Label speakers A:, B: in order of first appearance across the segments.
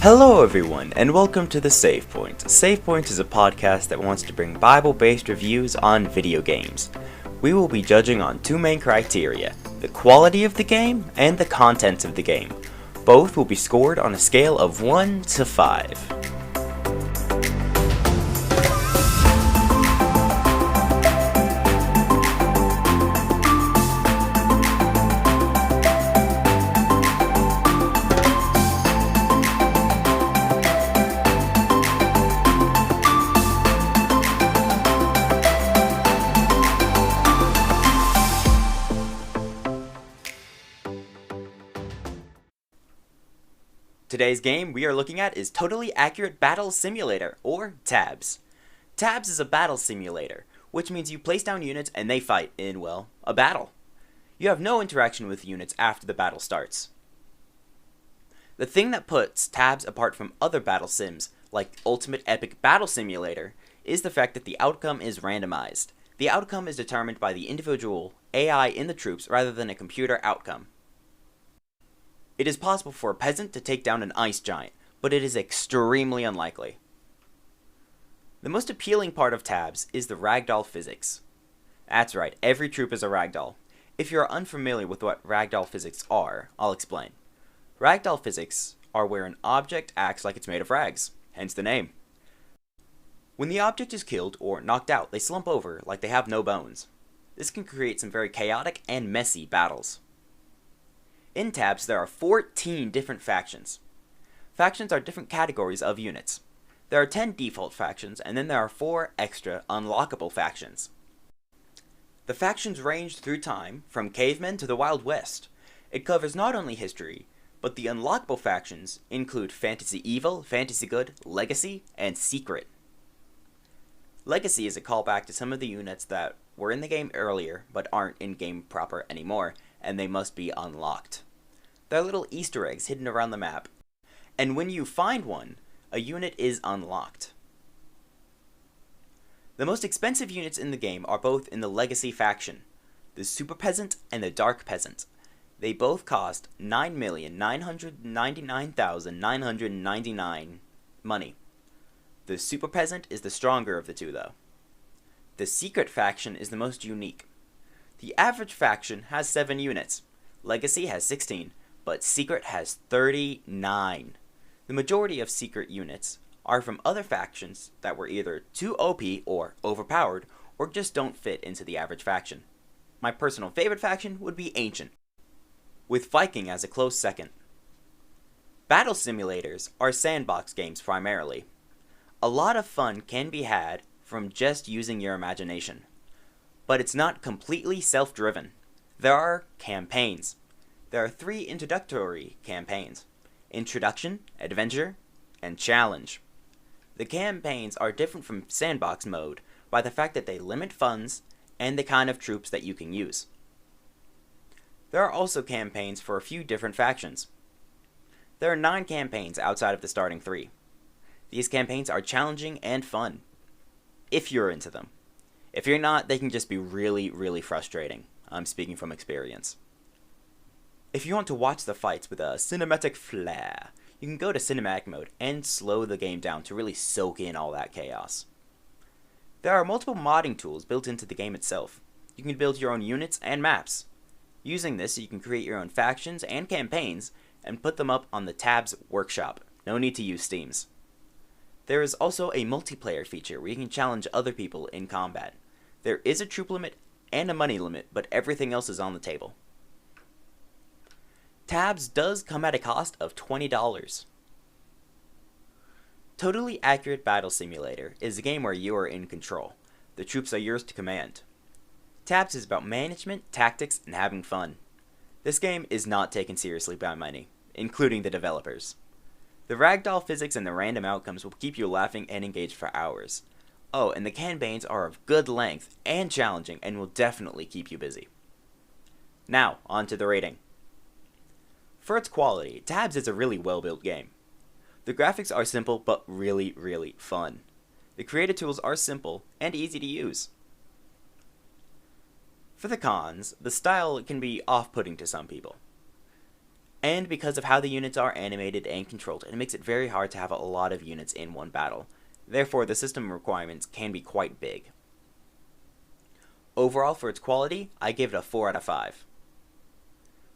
A: Hello everyone, and welcome to the Save Point. Save Point is a podcast that wants to bring Bible-based reviews on video games. We will be judging on two main criteria, the quality of the game and the contents of the game. Both will be scored on a scale of 1 to 5. Today's game we are looking at is Totally Accurate Battle Simulator, or TABS. TABS is a battle simulator, which means you place down units and they fight in, well, a battle. You have no interaction with units after the battle starts. The thing that puts TABS apart from other battle sims, like Ultimate Epic Battle Simulator, is the fact that the outcome is randomized. The outcome is determined by the individual AI in the troops rather than a computer outcome. It is possible for a peasant to take down an ice giant, but it is extremely unlikely. The most appealing part of TABS is the ragdoll physics. That's right, every troop is a ragdoll. If you are unfamiliar with what ragdoll physics are, I'll explain. Ragdoll physics are where an object acts like it's made of rags, hence the name. When the object is killed or knocked out, they slump over like they have no bones. This can create some very chaotic and messy battles. In TABS, there are 14 different factions. Factions are different categories of units. There are 10 default factions, and then there are 4 extra unlockable factions. The factions range through time, from cavemen to the Wild West. It covers not only history, but the unlockable factions include Fantasy Evil, Fantasy Good, Legacy, and Secret. Legacy is a callback to some of the units that were in the game earlier, but aren't in-game proper anymore, and they must be unlocked. There are little Easter eggs hidden around the map, and when you find one, a unit is unlocked. The most expensive units in the game are both in the Legacy faction, the Super Peasant and the Dark Peasant. They both cost 9,999,999 money. The Super Peasant is the stronger of the two though. The Secret faction is the most unique. The average faction has 7 units. Legacy has 16, but Secret has 39. The majority of Secret units are from other factions that were either too OP or overpowered, or just don't fit into the average faction. My personal favorite faction would be Ancient, with Viking as a close second. Battle simulators are sandbox games primarily. A lot of fun can be had from just using your imagination. But it's not completely self-driven. There are campaigns. There are 3 introductory campaigns: Introduction, Adventure, and Challenge. The campaigns are different from sandbox mode by the fact that they limit funds and the kind of troops that you can use. There are also campaigns for a few different factions. There are 9 campaigns outside of the starting 3. These campaigns are challenging and fun, if you're into them. If you're not, they can just be really, really frustrating. I'm speaking from experience. If you want to watch the fights with a cinematic flair, you can go to cinematic mode and slow the game down to really soak in all that chaos. There are multiple modding tools built into the game itself. You can build your own units and maps. Using this, you can create your own factions and campaigns and put them up on the TABS workshop. No need to use Steams. There is also a multiplayer feature where you can challenge other people in combat. There is a troop limit and a money limit, but everything else is on the table. TABS does come at a cost of $20. Totally Accurate Battle Simulator is a game where you are in control. The troops are yours to command. TABS is about management, tactics, and having fun. This game is not taken seriously by many, including the developers. The ragdoll physics and the random outcomes will keep you laughing and engaged for hours. Oh, and the campaigns are of good length and challenging and will definitely keep you busy. Now, on to the rating. For its quality, TABS is a really well-built game. The graphics are simple but really, really fun. The creative tools are simple and easy to use. For the cons, the style can be off-putting to some people. And because of how the units are animated and controlled, it makes it very hard to have a lot of units in one battle. Therefore, the system requirements can be quite big. Overall, for its quality, I give it a 4 out of 5.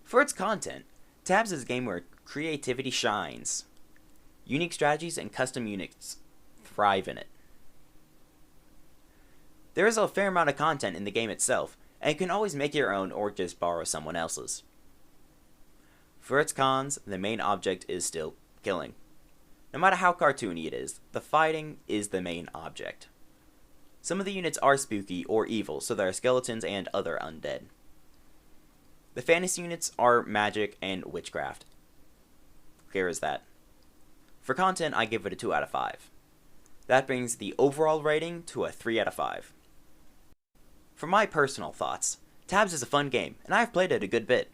A: For its content, Tabs is a game where creativity shines. Unique strategies and custom units thrive in it. There is a fair amount of content in the game itself, and you can always make your own or just borrow someone else's. For its cons, the main object is still killing. No matter how cartoony it is, the fighting is the main object. Some of the units are spooky or evil, so there are skeletons and other undead. The fantasy units are magic and witchcraft. Clear as that. For content, I give it a 2 out of 5. That brings the overall rating to a 3 out of 5. For my personal thoughts, Tabs is a fun game, and I have played it a good bit.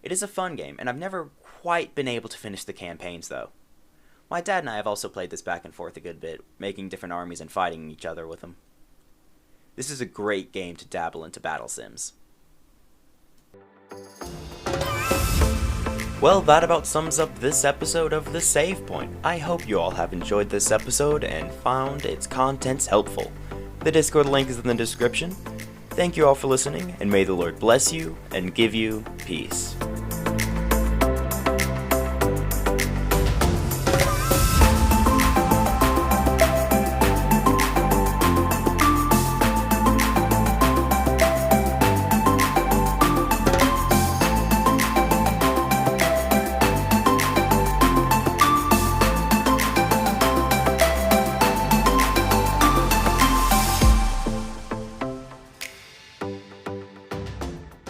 A: It is a fun game, and I've never quite been able to finish the campaigns though. My dad and I have also played this back and forth a good bit, making different armies and fighting each other with them. This is a great game to dabble into battle sims. Well, that about sums up this episode of The Save Point. I hope you all have enjoyed this episode and found its contents helpful. The Discord link is in the description. Thank you all for listening, and may the Lord bless you and give you peace.